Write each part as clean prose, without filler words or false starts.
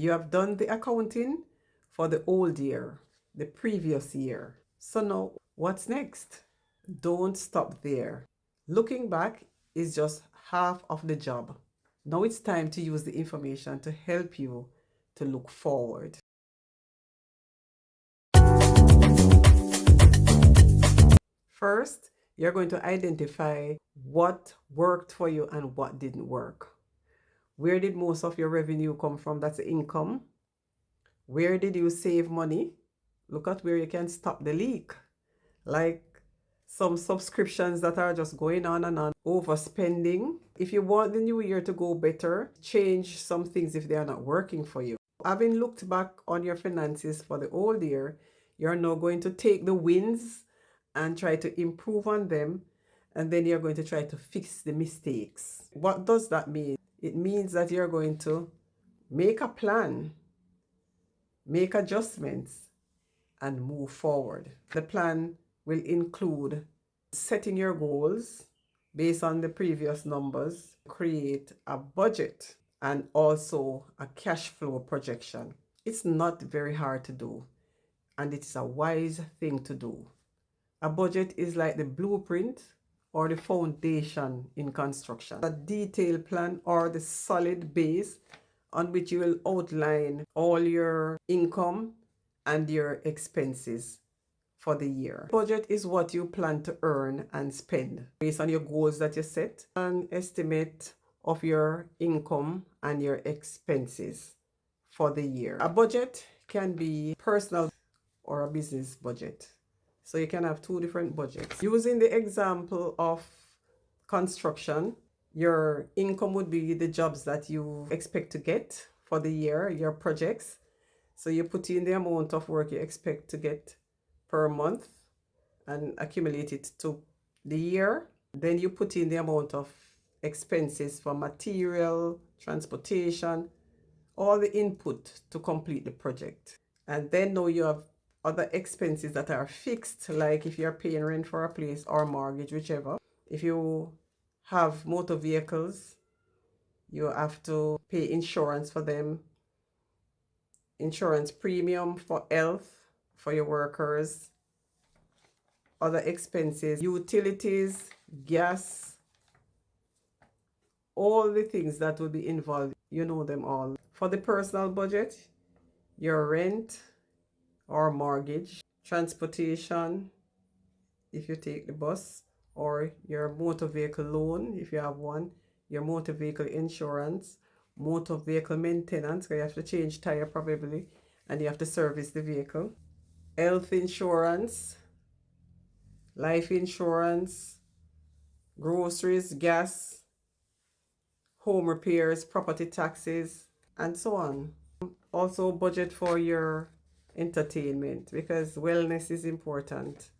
You have done the accounting for the old year, the previous year. So now, what's next? Don't stop there. Looking back is just half of the job. Now it's time to use the information to help you to look forward. First, you're going to identify what worked for you and what didn't work. Where did most of your revenue come from? That's the income. Where did you save money? Look at where you can stop the leak. Like some subscriptions that are just going on and on, overspending. If you want the new year to go better, change some things if they are not working for you. Having looked back on your finances for the old year, you're now going to take the wins and try to improve on them, and then you're going to try to fix the mistakes. What does that mean? It means that you're going to make a plan, make adjustments, and move forward. The plan will include setting your goals based on the previous numbers, create a budget, and also a cash flow projection. It's not very hard to do, and it is a wise thing to do. A budget is like the blueprint or the foundation in construction. A detailed plan or the solid base on which you will outline all your income and your expenses for the year. Budget is what you plan to earn and spend based on your goals that you set. An estimate of your income and your expenses for the year. A budget can be personal or a business budget. So you can have two different budgets. Using the example of construction, your income would be the jobs that you expect to get for the year, your projects. So you put in the amount of work you expect to get per month and accumulate it to the year. Then you put in the amount of expenses for material, transportation, all the input to complete the project. And then now you have other expenses that are fixed, like if you're paying rent for a place or mortgage, whichever. If you have motor vehicles, you have to pay insurance for them, insurance premium for health for your workers, other expenses, utilities, gas, all the things that will be involved, you know them all. For the personal budget, your rent or mortgage, transportation, if you take the bus, or your motor vehicle loan, if you have one, your motor vehicle insurance, motor vehicle maintenance, because you have to change tire probably, and you have to service the vehicle, health insurance, life insurance, groceries, gas, home repairs, property taxes, and so on. Also budget for your entertainment, because wellness is important.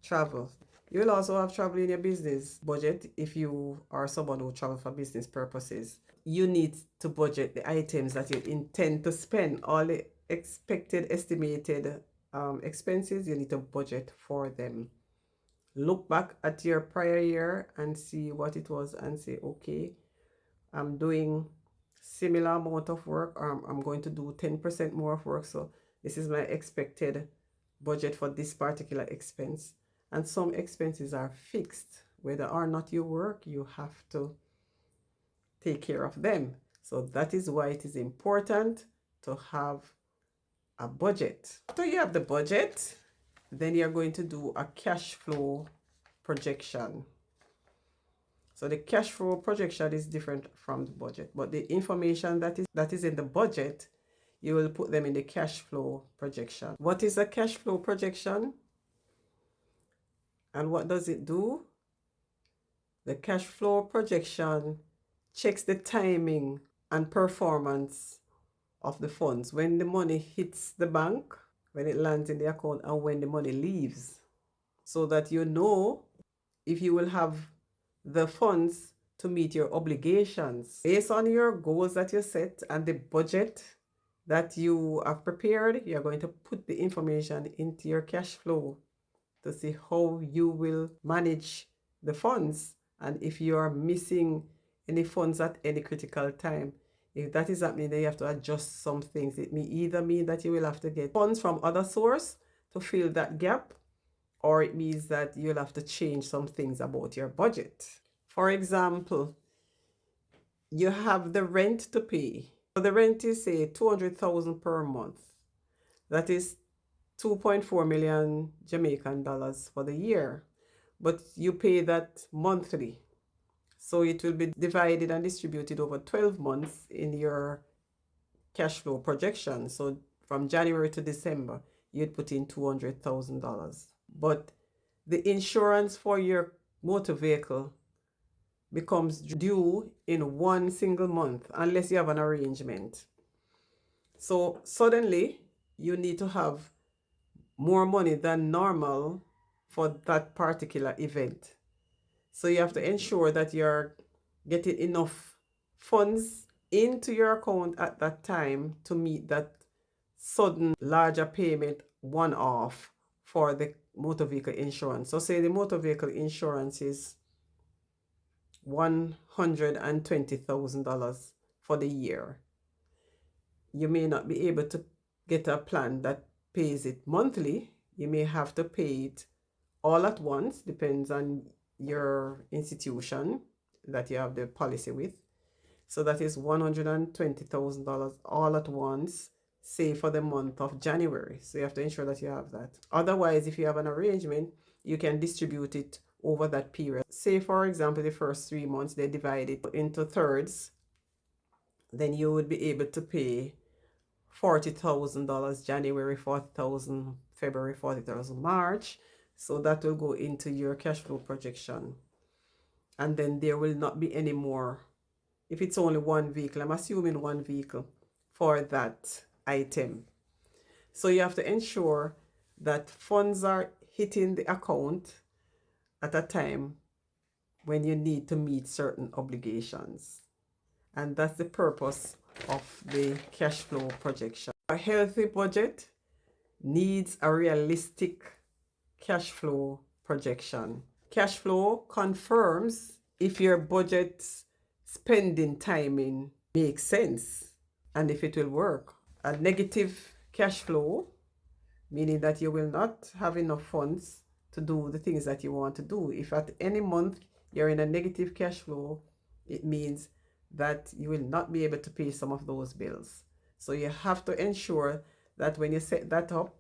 Travel. You will also have travel in your business budget if you are someone who travels for business purposes. You need to budget the items that you intend to spend. All the expected, estimated expenses, you need to budget for them. Look back at your prior year and see what it was and say, okay, I'm doing similar amount of work, or I'm going to do 10% more of work. So this is my expected budget for this particular expense. And some expenses are fixed. Whether or not you work, you have to take care of them. So that is why it is important to have a budget. After you have the budget, then you're going to do a cash flow projection. So the cash flow projection is different from the budget, but the information that is in the budget, you will put them in the cash flow projection. What is a cash flow projection? And what does it do? The cash flow projection checks the timing and performance of the funds when the money hits the bank, when it lands in the account, and when the money leaves, so that you know if you will have the funds to meet your obligations. Based on your goals that you set and the budget that you have prepared, you're going to put the information into your cash flow to see how you will manage the funds. And if you are missing any funds at any critical time, If that is happening, then you have to adjust some things. It may either mean that you will have to get funds from other source to fill that gap, or it means that you'll have to change some things about your budget. For example, you have the rent to pay. So the rent is, say, 200,000 per month. That is 2.4 million Jamaican dollars for the year. But you pay that monthly. So it will be divided and distributed over 12 months in your cash flow projection. So from January to December, you'd put in $200,000. But the insurance for your motor vehicle becomes due in one single month unless you have an arrangement. So suddenly you need to have more money than normal for that particular event. So you have to ensure that you're getting enough funds into your account at that time to meet that sudden larger payment one-off for the motor vehicle insurance. So say the motor vehicle insurance is $120,000 for the year. You may not be able to get a plan that pays it monthly. You may have to pay it all at once, depends on your institution that you have the policy with. So that is $120,000 all at once, say for the month of January. So you have to ensure that you have that. Otherwise, if you have an arrangement, you can distribute it over that period. Say, for example, the first 3 months, they divide it into thirds. Then you would be able to pay $40,000 January, $40,000 February, $40,000 March. So that will go into your cash flow projection. And then there will not be any more. If it's only one vehicle, I'm assuming one vehicle for that item. So you have to ensure that funds are hitting the account at a time when you need to meet certain obligations. And that's the purpose of the cash flow projection. A healthy budget needs a realistic cash flow projection. Cash flow confirms if your budget spending timing makes sense and if it will work. A negative cash flow, meaning that you will not have enough funds to do the things that you want to do. If at any month you're in a negative cash flow, it means that you will not be able to pay some of those bills. So you have to ensure that when you set that up,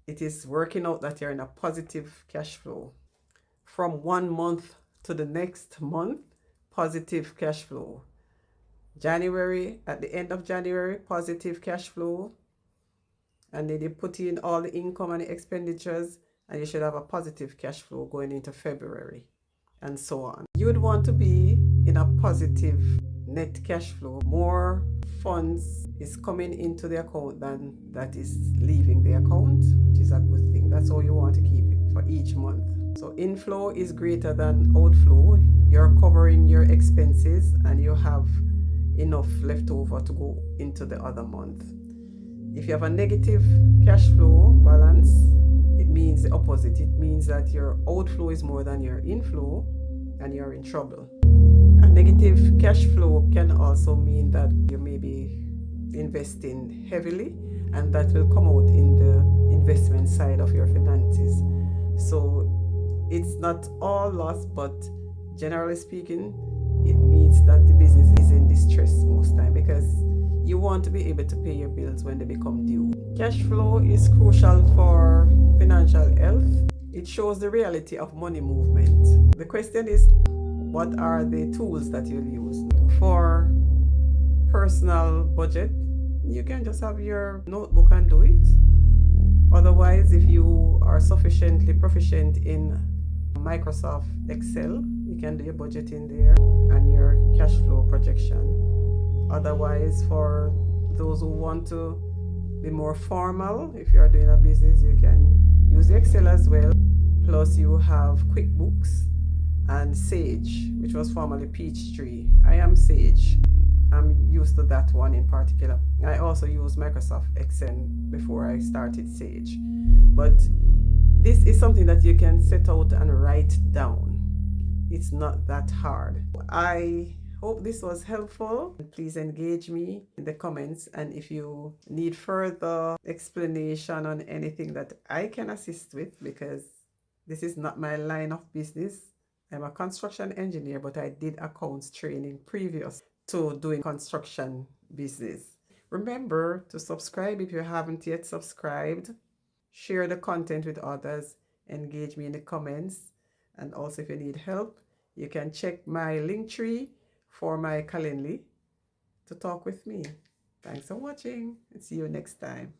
it is working out that you're in a positive cash flow. From one month to the next month, positive cash flow. January, at the end of January, positive cash flow. And then you put in all the income and the expenditures, and you should have a positive cash flow going into February, and so on. You would want to be in a positive net cash flow. More funds is coming into the account than that is leaving the account, which is a good thing. That's how you want to keep it for each month. So inflow is greater than outflow. You're covering your expenses and you have enough left over to go into the other month. If you have a negative cash flow balance, it means the opposite. It means that your outflow is more than your inflow and you're in trouble. A negative cash flow can also mean that you may be investing heavily, and that will come out in the investment side of your finances. So it's not all loss, but generally speaking, it means that the business is in distress most time because you want to be able to pay your bills when they become due. Cash flow is crucial for financial health. It shows the reality of money movement. The question is, what are the tools that you'll use? For personal budget, you can just have your notebook and do it. Otherwise, if you are sufficiently proficient in Microsoft Excel, you can do your budget in there and your cash flow projection. Otherwise, for those who want to be more formal, if you are doing a business, you can use Excel as well. Plus, you have QuickBooks and Sage, which was formerly Peachtree. I am Sage. I'm used to that one in particular. I also used Microsoft Excel before I started Sage. But this is something that you can set out and write down. It's not that hard. I Hope this was helpful. Please engage me in the comments, and if you need further explanation on anything that I can assist with, because this is not my line of business. I'm a construction engineer, but I did accounts training previous to doing construction business. Remember to subscribe if you haven't yet subscribed. Share the content with others. Engage me in the comments. And also, if you need help, you can check my link tree for my Calendly to talk with me. Thanks for watching, and see you next time.